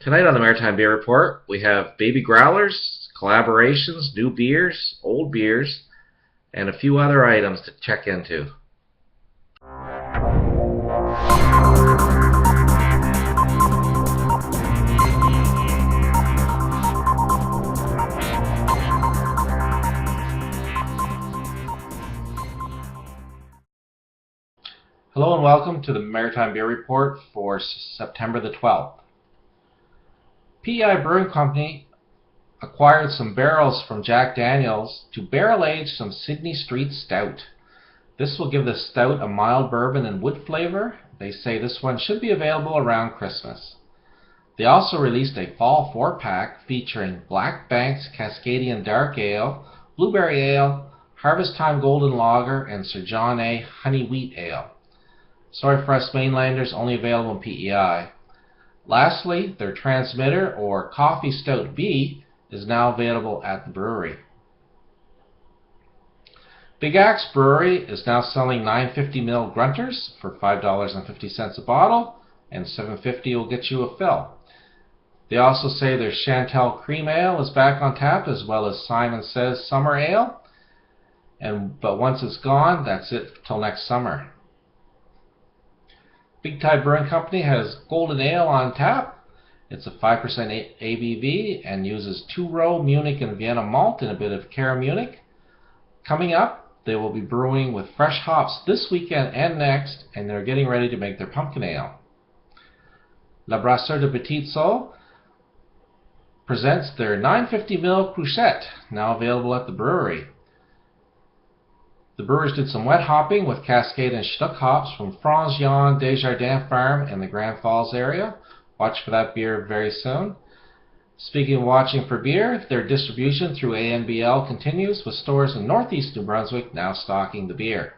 Tonight on the Maritime Beer Report, we have baby growlers, collaborations, new beers, old beers, and a few other items to check into. Hello and welcome to the Maritime Beer Report for September the 12th. PEI Brewing Company acquired some barrels from Jack Daniel's to barrel age some Sydney Street Stout. This will give the stout a mild bourbon and wood flavor. They say this one should be available around Christmas. They also released a fall 4-pack featuring Black Bank's Cascadian Dark Ale, Blueberry Ale, Harvest Time Golden Lager, and Sir John A. Honey Wheat Ale. Sorry for us mainlanders, only available in PEI. Lastly, their transmitter, or Coffee Stout B, is now available at the brewery. Big Axe Brewery is now selling 950ml Grunters for $5.50 a bottle, and $7.50 will get you a fill. They also say their Chanterelle Cream Ale is back on tap, as well as Simon Saaz Summer Ale. But once it's gone, that's it till next summer. Big Tide Brewing Company has Golden Ale on tap. It's a 5% ABV and uses 2-row Munich and Vienna malt and a bit of caramunich. Coming up, they will be brewing with fresh hops this weekend and next, and they're getting ready to make their pumpkin ale. La Brasseur de Petit-Sault presents their 950ml Cruchette, now available at the brewery. The brewers did some wet hopping with Cascadian and Schnuck hops from Franz-Jan Desjardins Farm in the Grand Falls area. Watch for that beer very soon. Speaking of watching for beer, their distribution through ANBL continues, with stores in northeast New Brunswick now stocking the beer.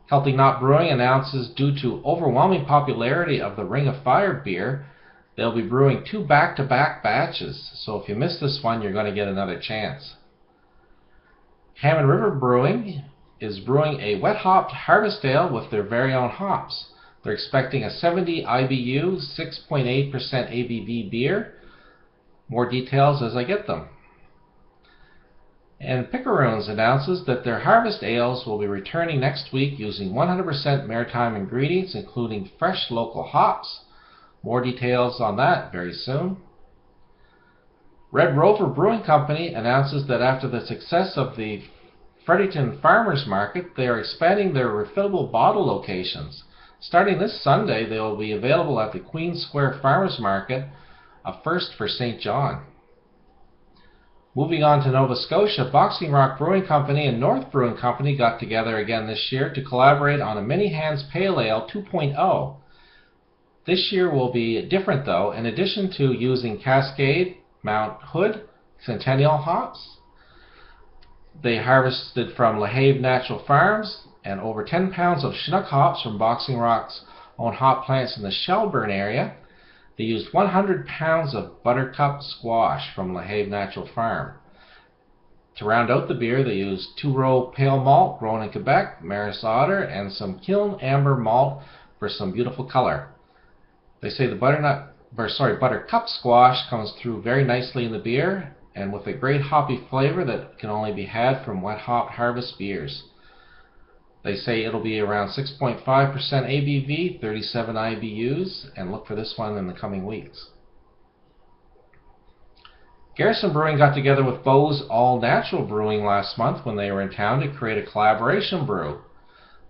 Healthy Knot Brewing announces, due to overwhelming popularity of the Ring of Fire beer, they'll be brewing 2 back-to-back batches, so if you miss this one, you're going to get another chance. Hammond River Brewing is brewing a wet hopped harvest ale with their very own hops. They're expecting a 70 IBU, 6.8% ABV beer. More details as I get them. And Picaroons announces that their harvest ales will be returning next week using 100% maritime ingredients, including fresh local hops. More details on that very soon. Red Rover Brewing Company announces that after the success of the Fredericton Farmers Market, they are expanding their refillable bottle locations. Starting this Sunday, they will be available at the Queen Square Farmers Market, a first for St. John. Moving on to Nova Scotia, Boxing Rock Brewing Company and North Brewing Company got together again this year to collaborate on a Mini Hands Pale Ale 2.0. This year will be different though. In addition to using Cascade, Mount Hood, Centennial hops, they harvested from LaHave Natural Farms and over 10 pounds of Schnuck hops from Boxing Rock's own hop plants in the Shelburne area. They used 100 pounds of buttercup squash from LaHave Natural Farm. To round out the beer, they used 2-row pale malt grown in Quebec, Maris Otter, and some kiln amber malt for some beautiful color. They say the buttercup squash comes through very nicely in the beer, and with a great hoppy flavor that can only be had from wet hop harvest beers. They say it'll be around 6.5% ABV, 37 IBUs, and look for this one in the coming weeks. Garrison Brewing got together with Beau's All Natural Brewing last month when they were in town to create a collaboration brew.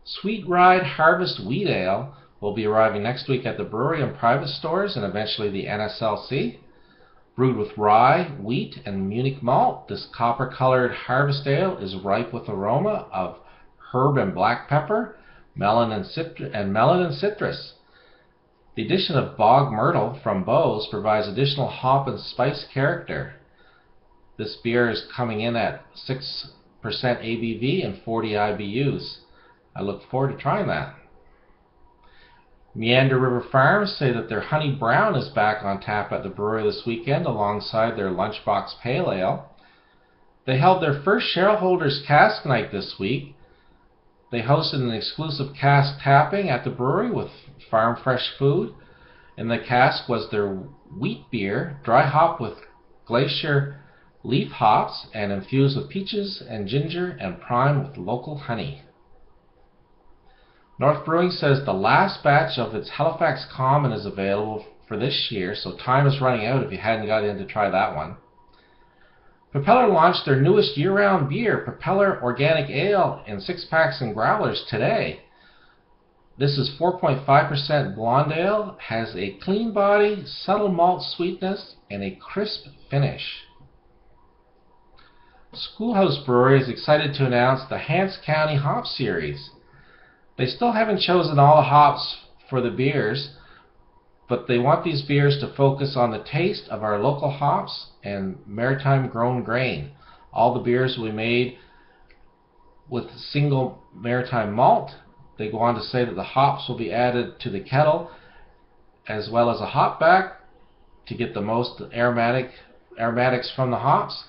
Sweet Ride Harvest Wheat Ale will be arriving next week at the brewery and private stores, and eventually the NSLC. Brewed with rye, wheat, and Munich malt, this copper-colored harvest ale is ripe with aroma of herb and black pepper, melon and citrus. The addition of bog myrtle from Beau's provides additional hop and spice character. This beer is coming in at 6% ABV and 40 IBUs. I look forward to trying that. Meander River Farms say that their Honey Brown is back on tap at the brewery this weekend alongside their Lunchbox Pale Ale. They held their first shareholders cask night this week. They hosted an exclusive cask tapping at the brewery with farm fresh food. In the cask was their wheat beer, dry hop with glacier leaf hops and infused with peaches and ginger and prime with local honey. North Brewing says the last batch of its Halifax Common is available for this year, so time is running out if you hadn't got in to try that one. Propeller launched their newest year-round beer, Propeller Organic Ale, in 6-packs and growlers today. This is 4.5% blonde ale, has a clean body, subtle malt sweetness, and a crisp finish. Schoolhouse Brewery is excited to announce the Hants County Hop Series. They still haven't chosen all the hops for the beers, but they want these beers to focus on the taste of our local hops and maritime grown grain. All the beers will be made with single maritime malt. They go on to say that the hops will be added to the kettle as well as a hop back to get the most aromatics from the hops.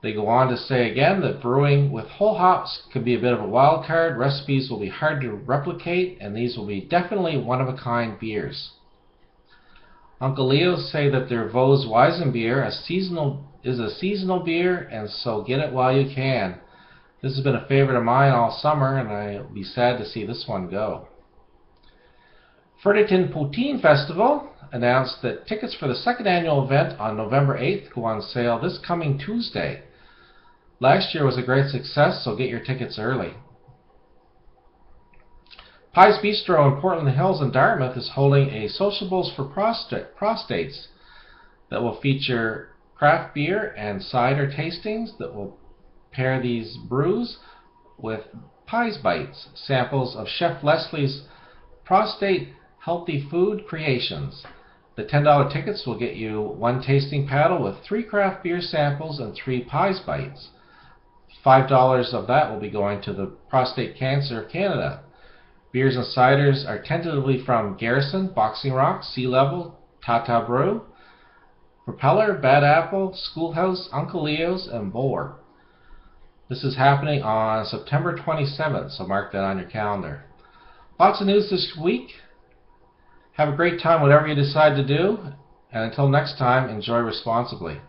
They go on to say again that brewing with whole hops could be a bit of a wild card. Recipes will be hard to replicate, and these will be definitely one-of-a-kind beers. Uncle Leo's say that their Vos Weizen beer is a seasonal beer, and so get it while you can. This has been a favorite of mine all summer, and I'll be sad to see this one go. Fredericton Poutine Festival announced that tickets for the second annual event on November 8th go on sale this coming Tuesday. Last year was a great success, so get your tickets early. Pies Bistro in Portland Hills and Dartmouth is holding a Sociables for Prostates that will feature craft beer and cider tastings that will pair these brews with Pies Bites, samples of Chef Leslie's prostate healthy food creations. The $10 tickets will get you 1 tasting paddle with 3 craft beer samples and 3 Pies Bites. $5 of that will be going to the Prostate Cancer of Canada. Beers and ciders are tentatively from Garrison, Boxing Rock, Sea Level, Tata Brew, Propeller, Bad Apple, Schoolhouse, Uncle Leo's, and Boer. This is happening on September 27th, so mark that on your calendar. Lots of news this week. Have a great time whatever you decide to do, and until next time, enjoy responsibly.